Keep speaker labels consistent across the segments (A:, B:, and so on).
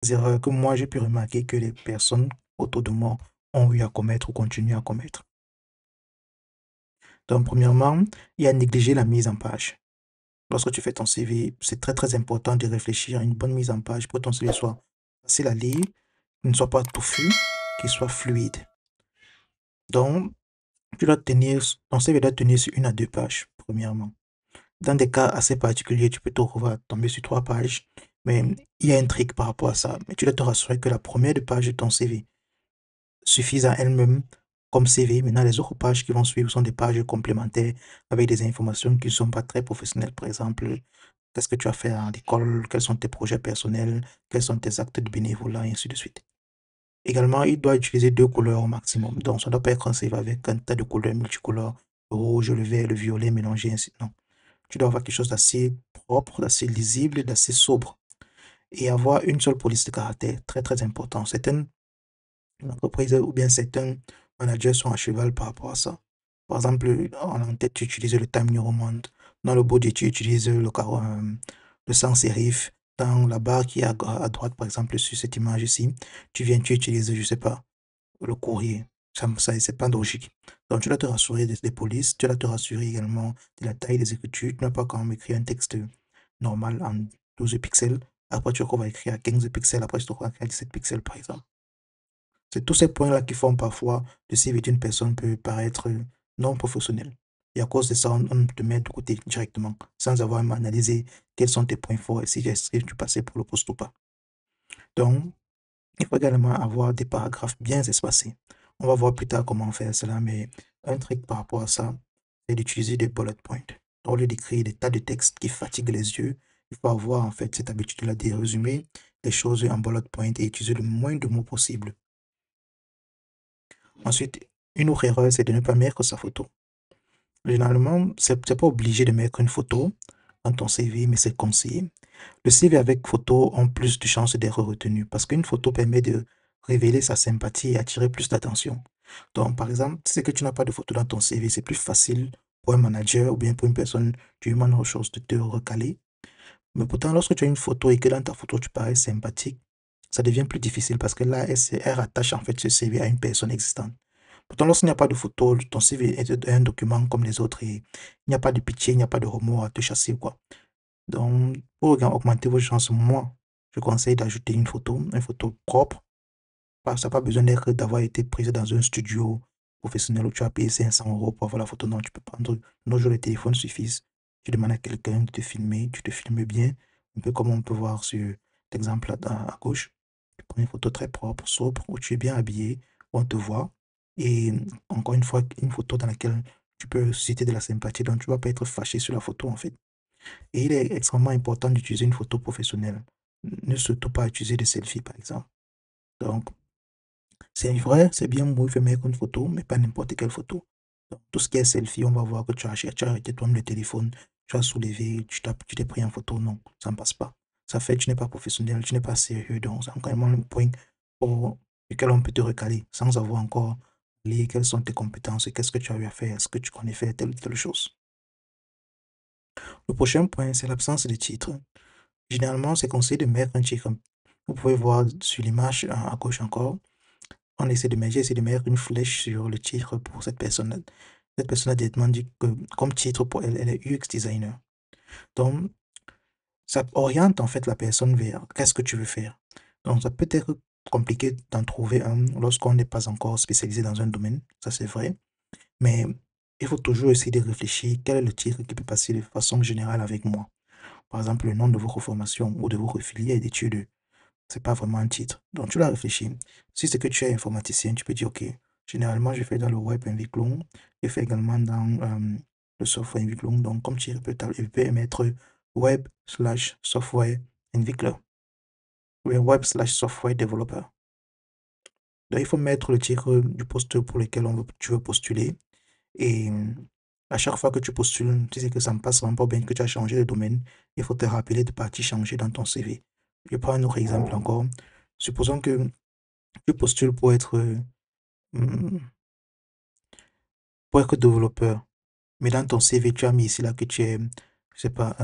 A: erreurs que moi j'ai pu remarquer que les personnes autour de moi ont eu à commettre ou continuent à commettre. Donc, premièrement, il y a négliger la mise en page. Lorsque tu fais ton CV, c'est très très important de réfléchir à une bonne mise en page pour que ton CV soit facile à lire, qu'il ne soit pas touffu, qu'il soit fluide. Donc, ton CV doit tenir sur 1 à 2 pages, premièrement. Dans des cas assez particuliers, tu peux te retrouver à tomber sur 3 pages, mais il y a un trick par rapport à ça. Mais tu dois te rassurer que la première de page de ton CV suffisent à elles-mêmes comme CV. Maintenant, les autres pages qui vont suivre sont des pages complémentaires avec des informations qui ne sont pas très professionnelles. Par exemple, qu'est-ce que tu as fait à l'école, quels sont tes projets personnels, quels sont tes actes de bénévolat, et ainsi de suite. Également, il doit utiliser 2 couleurs au maximum. Donc, ça ne doit pas être un CV avec un tas de couleurs multicolores, le rouge, le vert, le violet mélangés, ainsi. Non. Tu dois avoir quelque chose d'assez propre, d'assez lisible, d'assez sobre. Et avoir une seule police de caractère, très très important. Certaines entreprises ou bien certains managers sont à cheval par rapport à ça. Par exemple, en tête, tu utilises le Time New Roman. Dans le body, tu utilises le sans sérif. Dans la barre qui est à droite, par exemple, sur cette image ici, tu utilises, je sais pas, le courrier. Ça c'est pas logique. Donc, tu dois te rassurer des polices, tu dois te rassurer également de la taille des écritures. Tu n'as pas quand même écrit un texte normal en 12 pixels. Après, tu vas écrire à 15 pixels. Après, tu te écrire à 17 pixels, par exemple. C'est tous ces points-là qui font parfois le CV d'une personne peut paraître non professionnel. Et à cause de ça, on te met de côté directement, sans avoir même analysé quels sont tes points forts et si tu passais pour le poste ou pas. Donc, il faut également avoir des paragraphes bien espacés. On va voir plus tard comment faire cela, mais un truc par rapport à ça, c'est d'utiliser des bullet points. Au lieu d'écrire des tas de textes qui fatiguent les yeux, il faut avoir en fait cette habitude-là de résumer les choses en bullet point et utiliser le moins de mots possible. Ensuite, une autre erreur, c'est de ne pas mettre sa photo. Généralement, c'est pas obligé de mettre une photo dans ton CV, mais c'est conseillé. Le CV avec photo ont plus de chances d'être retenu parce qu'une photo permet de révéler sa sympathie et attirer plus d'attention. Donc, par exemple, si c'est que tu n'as pas de photo dans ton CV, c'est plus facile pour un manager ou bien pour une personne du human resources de te recaler. Mais pourtant, lorsque tu as une photo et que dans ta photo, tu parais sympathique, ça devient plus difficile parce que là, elle rattache en fait ce CV à une personne existante. Pourtant, lorsqu'il n'y a pas de photo, ton CV est un document comme les autres et il n'y a pas de pitié, il n'y a pas de remords à te chasser, quoi. Donc, pour augmenter vos chances, moi, je conseille d'ajouter une photo propre. Ça n'a pas besoin d'avoir été prise dans un studio professionnel où tu as payé 500 € pour avoir la photo. Non, tu peux prendre, nos jours, les téléphones suffisent. Tu demandes à quelqu'un de te filmer, tu te filmes bien, un peu comme on peut voir sur l'exemple à gauche. Tu prends une photo très propre, sobre, où tu es bien habillé, où on te voit. Et encore une fois, une photo dans laquelle tu peux susciter de la sympathie, donc tu ne vas pas être fâché sur la photo en fait. Et il est extrêmement important d'utiliser une photo professionnelle. Ne surtout pas utiliser des selfies, par exemple. Donc, c'est vrai, c'est bien beau de mettre une photo, mais pas n'importe quelle photo. Donc, tout ce qui est selfie, on va voir que tu as arrêté toi-même le téléphone, tu as soulevé, tu t'es pris en photo. Non, ça ne passe pas. Ça fait que tu n'es pas professionnel, tu n'es pas sérieux. Donc, c'est encore un point pour lequel on peut te recaler sans avoir encore lu quelles sont tes compétences et qu'est-ce que tu as eu à faire, est-ce que tu connais faire telle ou telle chose. Le prochain point, c'est l'absence de titre. Généralement, c'est conseillé de mettre un titre. Vous pouvez voir sur l'image à gauche encore. Essaie de mettre une flèche sur le titre pour cette personne. Cette personne a directement dit que comme titre pour elle, elle est UX designer. Donc, ça oriente en fait la personne vers qu'est-ce que tu veux faire. Donc, ça peut être compliqué d'en trouver un lorsqu'on n'est pas encore spécialisé dans un domaine, ça c'est vrai. Mais il faut toujours essayer de réfléchir quel est le titre qui peut passer de façon générale avec moi. Par exemple, le nom de votre formation ou de votre filière d'études, c'est pas vraiment un titre. Donc, tu dois réfléchir. Si c'est que tu es informaticien, tu peux dire, OK, généralement, je fais dans le web Entwicklung, je fais également dans le software Entwicklung. Donc, comme tu peux mettre web/software Entwickler ou web/software developer. Donc, il faut mettre le titre du poste pour lequel tu veux postuler. Et à chaque fois que tu postules, tu sais que ça ne passe vraiment pas bien, que tu as changé de domaine, il faut te rappeler de partir changer dans ton CV. Je prends un autre exemple encore. Supposons que tu postules hum, pour être développeur, mais dans ton CV, tu as mis ici là que tu es, je sais pas,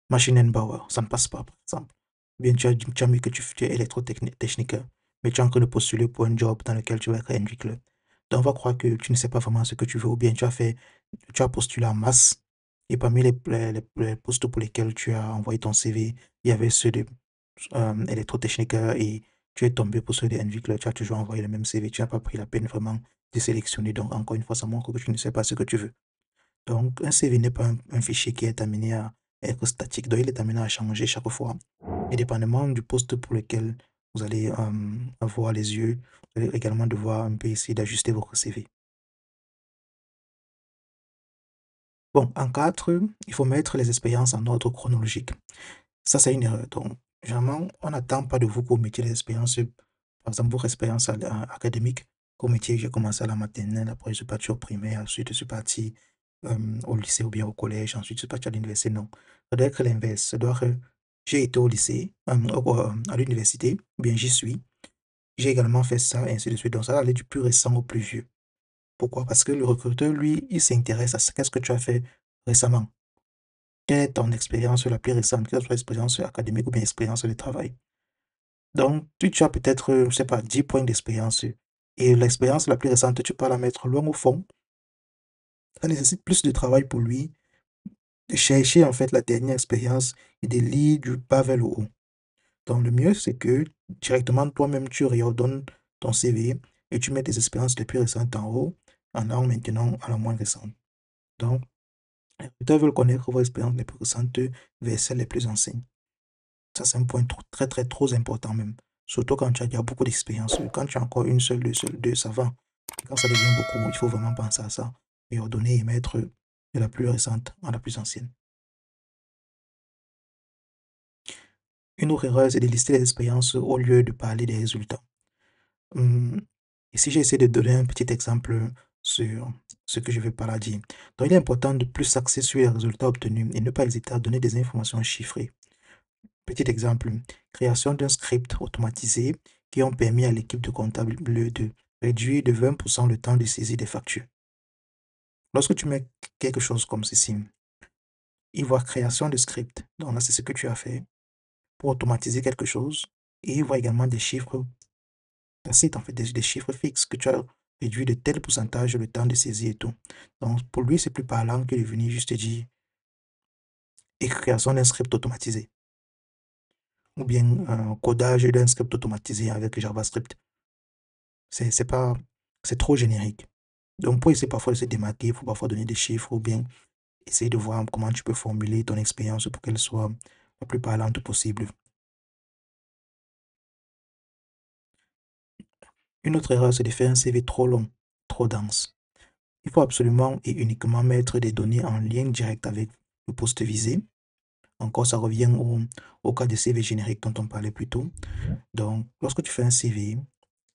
A: machine and power. Ça ne passe pas, par exemple. Bien, tu as mis que tu es électrotechnique, mais tu es en train de postuler pour un job dans lequel tu vas être Henry Club. Donc, on va croire que tu ne sais pas vraiment ce que tu veux, ou bien tu as postulé en masse, et parmi les postes pour lesquels tu as envoyé ton CV, il y avait ceux de électrotechnique et tu es tombé pour ceux de Henry Club, tu as toujours envoyé le même CV, tu n'as pas pris la peine vraiment de sélectionner. Donc, encore une fois, ça montre que tu ne sais pas ce que tu veux. Donc, un CV n'est pas un fichier qui est amené à être statique. Donc, il est amené à changer chaque fois. Et dépendamment du poste pour lequel vous allez avoir les yeux, vous allez également devoir un peu essayer d'ajuster votre CV. Bon, en 4, il faut mettre les expériences en ordre chronologique. Ça, c'est une erreur. Donc, généralement, on n'attend pas de vous pour mettre les expériences, par exemple, votre expérience académique. Comme métier, j'ai commencé à la maternelle, après je suis parti au primaire, ensuite je suis parti au lycée ou bien au collège, ensuite je suis parti à l'université. Non, ça doit être l'inverse. Ça doit être, j'ai été au lycée, à l'université, ou bien j'y suis. J'ai également fait ça, et ainsi de suite. Donc, ça va aller du plus récent au plus vieux. Pourquoi? Parce que le recruteur, lui, il s'intéresse à ce qu'est-ce que tu as fait récemment. Quelle est ton expérience la plus récente, que ce soit expérience académique ou bien expérience de travail. Donc, tu as peut-être, je sais pas, 10 points d'expérience. Et l'expérience la plus récente, tu peux la mettre loin au fond. Ça nécessite plus de travail pour lui de chercher en fait la dernière expérience et de lire du bas vers le haut. Donc, le mieux, c'est que directement toi-même, tu réordonnes ton CV et tu mets tes expériences les plus récentes en haut, en allant maintenant à la moins récente. Donc, les recruteurs veulent connaître vos expériences les plus récentes vers celles les plus anciennes. Ça, c'est un point très, très, trop important même. Surtout quand tu as déjà beaucoup d'expérience. Quand tu as encore une seule, deux, ça va. Et quand ça devient beaucoup, il faut vraiment penser à ça et ordonner et mettre de la plus récente à la plus ancienne. Une autre erreur, c'est de lister les expériences au lieu de parler des résultats. Hum, Ici, j'ai essayé de donner un petit exemple sur ce que je vais par là dire. Donc, il est important de plus s'axer sur les résultats obtenus et ne pas hésiter à donner des informations chiffrées. Petit exemple, création d'un script automatisé qui ont permis à l'équipe de comptable de réduire de 20% le temps de saisie des factures. Lorsque tu mets quelque chose comme ceci, il voit création de script. Donc là, c'est ce que tu as fait pour automatiser quelque chose. Et il voit également des chiffres tacites, en fait, des chiffres fixes que tu as réduit de tel pourcentage le temps de saisie et tout. Donc pour lui, c'est plus parlant que de venir juste te dire et création d'un script automatisé ou bien codage d'un script automatisé avec JavaScript. C'est pas, c'est trop générique. Donc, pour essayer parfois de se démarquer, il faut parfois donner des chiffres ou bien essayer de voir comment tu peux formuler ton expérience pour qu'elle soit la plus parlante possible. Une autre erreur, c'est de faire un CV trop long, trop dense. Il faut absolument et uniquement mettre des données en lien direct avec le poste visé. Encore, ça revient au cas de CV générique dont on parlait plus tôt. Donc, lorsque tu fais un CV,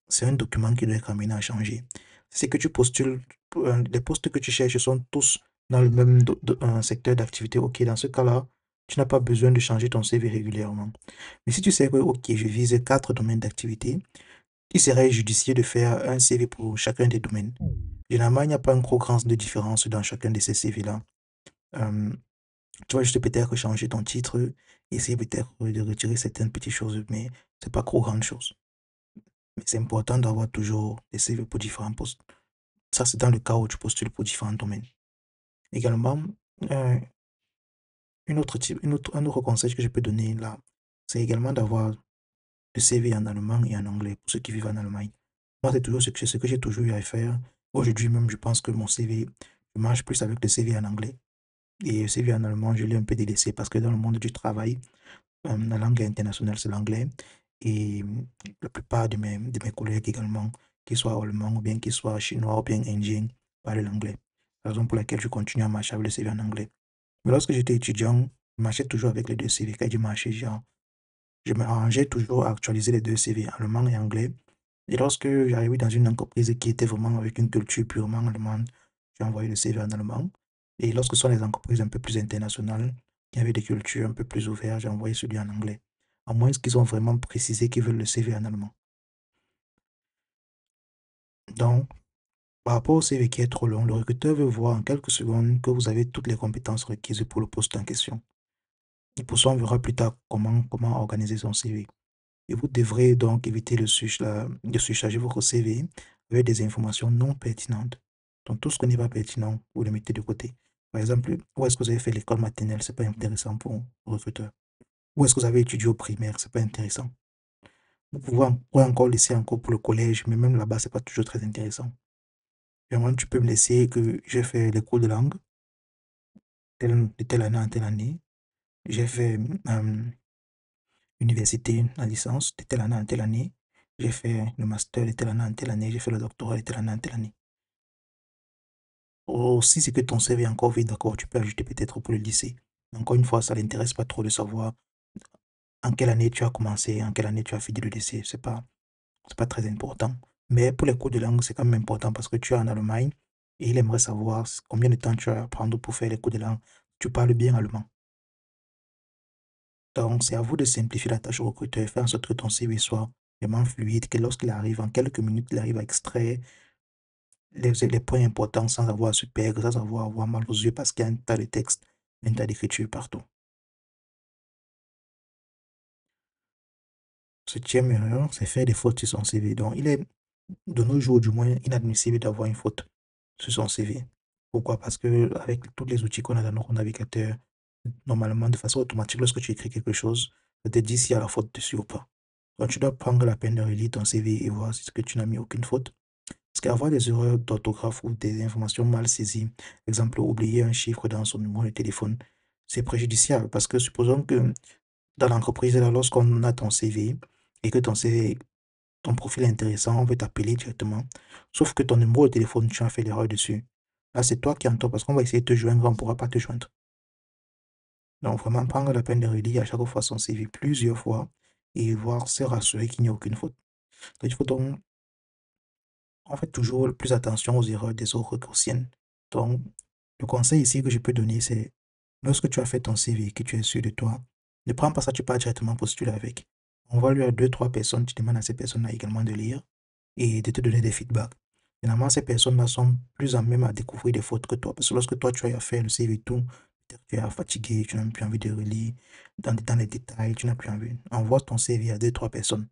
A: c'est un document qui doit être amené à changer. C'est que tu postules, les postes que tu cherches sont tous dans le même secteur d'activité. Ok, dans ce cas-là, tu n'as pas besoin de changer ton CV régulièrement. Mais si tu sais que, ok, je vise 4 domaines d'activité, il serait judicieux de faire un CV pour chacun des domaines. Généralement, il n'y a pas une trop grande différence dans chacun de ces CV-là. Euh, Tu vas juste peut-être changer ton titre, essayer peut-être de retirer certaines petites choses, mais c'est pas trop grande chose. Mais c'est important d'avoir toujours des CV pour différents postes. Ça, c'est dans le cas où tu postules pour différents domaines. Également, euh, un autre conseil que je peux donner là, c'est également d'avoir le CV en allemand et en anglais pour ceux qui vivent en Allemagne. Moi, c'est toujours ce que j'ai toujours eu à faire. Aujourd'hui même, je pense que mon CV, je marche plus avec le CV en anglais. Et le CV en allemand, je l'ai un peu délaissé parce que dans le monde du travail, la langue internationale, c'est l'anglais. Et la plupart de mes collègues également, qu'ils soient allemands ou bien qu'ils soient chinois ou bien indiens, parlent l'anglais. La raison pour laquelle je continue à marcher avec le CV en anglais. Mais lorsque j'étais étudiant, je marchais toujours avec les deux CV. Quand je marchais, genre, je m'arrangeais toujours à actualiser les deux CV, allemand et anglais. Et lorsque j'arrivais dans une entreprise qui était vraiment avec une culture purement allemande, j'ai envoyé le CV en allemand. Et lorsque ce sont les entreprises un peu plus internationales, qui avaient des cultures un peu plus ouvertes, j'ai envoyé celui en anglais. À moins qu'ils ont vraiment précisé qu'ils veulent le CV en allemand. Donc, par rapport au CV qui est trop long, le recruteur veut voir en quelques secondes que vous avez toutes les compétences requises pour le poste en question. Et pour ça, on verra plus tard comment organiser son CV. Et vous devrez donc éviter de surcharger votre CV avec des informations non pertinentes. Donc, tout ce qui n'est pas pertinent, vous le mettez de côté. Par exemple, où est-ce que vous avez fait l'école maternelle? C'est pas intéressant pour le recruteur. Où est-ce que vous avez étudié au primaire? C'est pas intéressant. Pouvez encore laisser encore pour le collège, mais même là-bas, c'est pas toujours très intéressant. Vraiment, tu peux me laisser que j'ai fait les cours de langue, de telle année en telle année. J'ai fait université, la licence, de telle année en telle année. J'ai fait le master de telle année en telle année. J'ai fait le doctorat de telle année en telle année. Aussi, c'est que ton CV est encore vide, d'accord, tu peux ajouter peut-être pour le lycée. Encore une fois, ça l'intéresse pas trop de savoir en quelle année tu as commencé, en quelle année tu as fini le lycée. C'est pas très important. Mais pour les cours de langue, c'est quand même important parce que tu es en Allemagne et il aimerait savoir combien de temps tu vas prendre pour faire les cours de langue. Tu parles bien allemand. Donc, c'est à vous de simplifier la tâche au recruteur et faire en sorte que ton CV soit vraiment fluide, que lorsqu'il arrive, en quelques minutes, il arrive à extraire les points importants sans avoir à se perdre, sans avoir mal aux yeux parce qu'il y a un tas de textes, un tas d'écritures partout. Septième erreur, c'est faire des fautes sur son CV. Donc, il est, de nos jours, du moins, inadmissible d'avoir une faute sur son CV. Pourquoi? Parce que avec tous les outils qu'on a dans notre navigateur, normalement, de façon automatique, lorsque tu écris quelque chose, ça te dit s'il y a la faute dessus ou pas. Donc, tu dois prendre la peine de relire ton CV et voir si que tu n'as mis aucune faute. Parce qu'avoir des erreurs d'orthographe ou des informations mal saisies, exemple, oublier un chiffre dans son numéro de téléphone, c'est préjudiciable parce que supposons que dans l'entreprise, là, lorsqu'on a ton CV et que ton profil est intéressant, on veut t'appeler directement. Sauf que ton numéro de téléphone, tu as fait l'erreur dessus. Là, c'est toi qui entends parce qu'on va essayer de te joindre, on ne pourra pas te joindre. Donc, vraiment, prendre la peine de relire à chaque fois son CV plusieurs fois et voir, se rassurer qu'il n'y a aucune faute. Donc, il faut donc, on fait toujours plus attention aux erreurs des autres qu'aux. Donc, le conseil ici que je peux donner, c'est lorsque tu as fait ton CV et que tu es sûr de toi, ne prends pas ça, tu pars directement postuler avec. On va lui à deux, trois personnes, tu demandes à ces personnes-là également de lire et de te donner des feedbacks. Généralement, ces personnes-là sont plus en même à découvrir des fautes que toi. Parce que lorsque toi, tu as fait le CV et tout, peut-être tu es fatigué, tu n'as plus envie de relire dans les détails, tu n'as plus envie. Envoie ton CV à deux, trois personnes.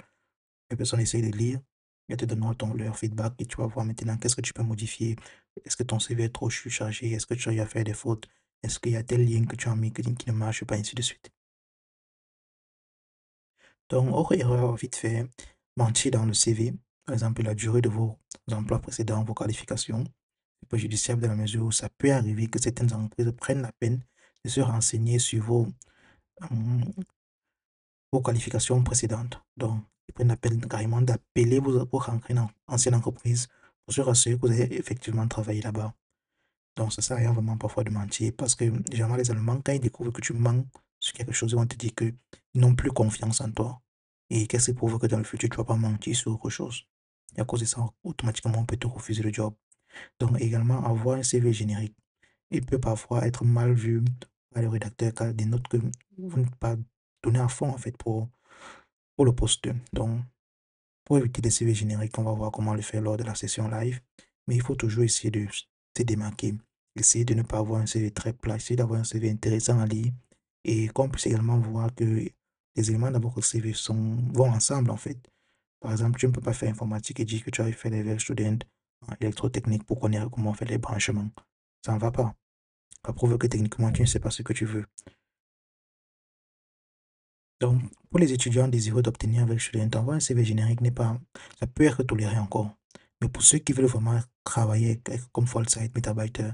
A: Les personnes essayent de lire, elles te donneront leur feedback et tu vas voir maintenant qu'est-ce que tu peux modifier. Est-ce que ton CV est trop surchargé? Est-ce que tu as eu à faire des fautes? Est-ce qu'il y a tel lien que tu as mis qui ne marche pas, ainsi de suite. Donc, autre erreur vite fait, mentir dans le CV. Par exemple, la durée de vos emplois précédents, vos qualifications. C'est préjudiciable dans la mesure où ça peut arriver que certaines entreprises prennent la peine de se renseigner sur hum, vos qualifications précédentes. Donc, ils prennent la peine carrément d'appeler vos anciennes entreprises pour se rassurer que vous avez effectivement travaillé là-bas. Donc, ça sert à rien vraiment parfois de mentir parce que généralement, les Allemands, quand ils découvrent que tu mens sur quelque chose, ils vont te dire qu'ils n'ont plus confiance en toi. Et qu'est-ce qui prouve que dans le futur, tu ne vas pas mentir sur autre chose. Et à cause de ça, automatiquement, on peut te refuser le job. Donc, également, avoir un CV générique. Il peut parfois être mal vu par le rédacteur car des notes que vous n'êtes pas donné à fond en fait pour le poste. Donc, pour éviter les CV génériques, on va voir comment le faire lors de la session live. Mais il faut toujours essayer de se démarquer. Essayer de ne pas avoir un CV très plat, essayer d'avoir un CV intéressant à lire et qu'on puisse également voir que les éléments de votre CV vont ensemble en fait. Par exemple, tu ne peux pas faire informatique et dire que tu as fait des student en électrotechnique pour connaître comment on fait les branchements. Ça ne va pas. Ça prouve que techniquement, tu ne sais pas ce que tu veux. Donc, pour les étudiants désireux d'obtenir avec student, envoyer un CV générique n'est pas, ça peut être toléré encore. Mais pour ceux qui veulent vraiment travailler comme Vollzeit Mitarbeiter,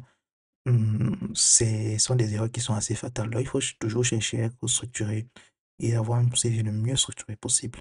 A: ce sont des erreurs qui sont assez fatales. Donc, il faut toujours chercher à être structuré et avoir un CV le mieux structuré possible.